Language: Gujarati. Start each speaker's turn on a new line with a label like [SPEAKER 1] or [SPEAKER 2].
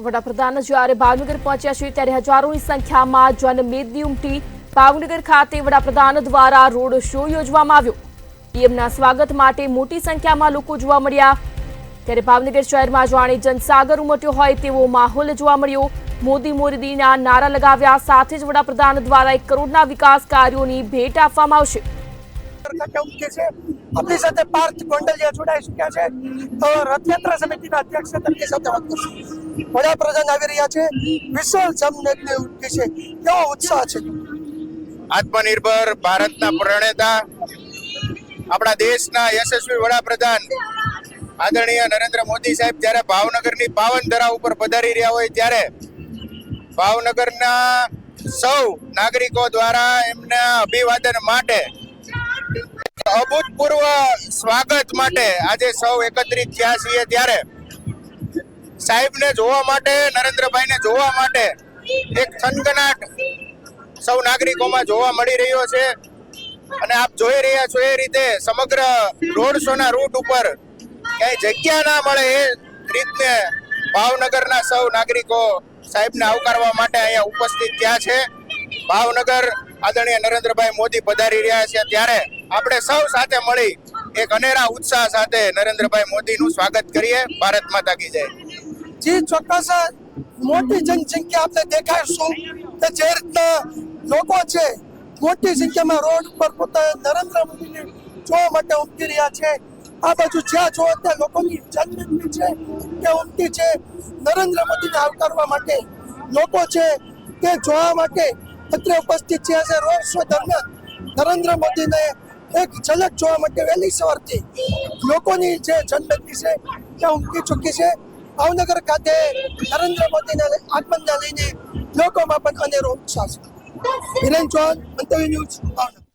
[SPEAKER 1] વડાપ્રધાન જ્યારે ભાવનગર પહોંચ્યા છે ત્યારે હજારોની સંખ્યામાં જનમેદની ઉમટી ભાવનગર ખાતે વડાપ્રધાન દ્વારા રોડ શો યોજવામાં આવ્યો। પીએમના સ્વાગત માટે મોટી સંખ્યામાં લોકો જોવા મળ્યા। ત્યારે ભાવનગર શહેરમાં જાણે જનસાગર ઉમટ્યો હોય તેવો માહોલ જોવા મળ્યો। મોદી મોદીના નારા લગાવ્યા સાથે જ વડાપ્રધાન દ્વારા 1 કરોડના વિકાસ કાર્યોની ભેટ આપવામાં આવશે।
[SPEAKER 2] अपनी साथे पार्थ गोंडलिया जोड़ाई चुक्या है तो रथयात्रा समितिना अध्यक्ष तरीके साथे વાત કરશું। વડાપ્રધાન આવી રહ્યા છે, વિશાળ જનમેદની ઉમટી છે, કેવો ઉત્સાહ છે?
[SPEAKER 3] આત્મનિર્ભર ભારતના પ્રણેતા આપણા દેશના યશસ્વી વડાપ્રધાન આદરણીય નરેન્દ્ર મોદી સાહેબ જ્યારે ભાવનગરની પાવન ધરા ઉપર પધારી રહ્યા હોય ત્યારે ભાવનગરના સૌ નાગરિકો દ્વારા એમના અભિવાદન માટે અભૂતપૂર્વ સ્વાગત માટે આજે સૌ એકત્રિત થયા છીએ। ત્યારે સાહેબને જોવા માટે, નરેન્દ્રભાઈને જોવા માટે એક થનગનાટ સૌ નાગરિકોમાં જોવા મળી રહ્યો છે અને આપ જોઈ રહ્યા છો એ રીતે સમગ્ર રોડ શોના રૂટ ઉપર ક્યાંય જગ્યા ના મળે એ રીતને ભાવનગરના સૌ નાગરિકો સાહેબને આવકારવા માટે અહીંયા ઉપસ્થિત થયા છે। ભાવનગર આદરણીય નરેન્દ્રભાઈ મોદી પધારી રહ્યા છે ત્યારે આપણે સૌ સાથે મળી એક અનેરા ઉત્સાહ સાથે નરેન્દ્રભાઈ મોદીનું સ્વાગત કરીએ। ભારત માતા કી જય।
[SPEAKER 2] જી ચોક્કસ, મોટી જનસંખ્યા આપણે દેખાડશું કે જે રીતના લોકો છે મોટી સંખ્યામાં રોડ પર પોતા નરેન્દ્ર મોદીને જોવા માટે ઉમટી રહ્યા છે। આ બાજુ જ્યાં જોવો ત્યાં લોકોની જનમેદની છે કે ઉમટી છે। નરેન્દ્ર મોદીને આવકારવા માટે લોકો છે તે જોવા માટે અત્રે ઉપસ્થિત થયા છે। રોડ શો દરમિયાન નરેન્દ્ર મોદીને એક ઝલક જોવા માટે વહેલી સવારથી લોકોની જે જનમેદની છે તે ઉમટી ચૂકી છે। ભાવનગર ખાતે નરેન્દ્ર મોદીના આગમનને લઈને લોકોમાં પણ અનેરો ઉત્સાહ છે। હિરેન ચૌહાણ, મંતવ્ય ન્યૂઝ, ભાવનગર।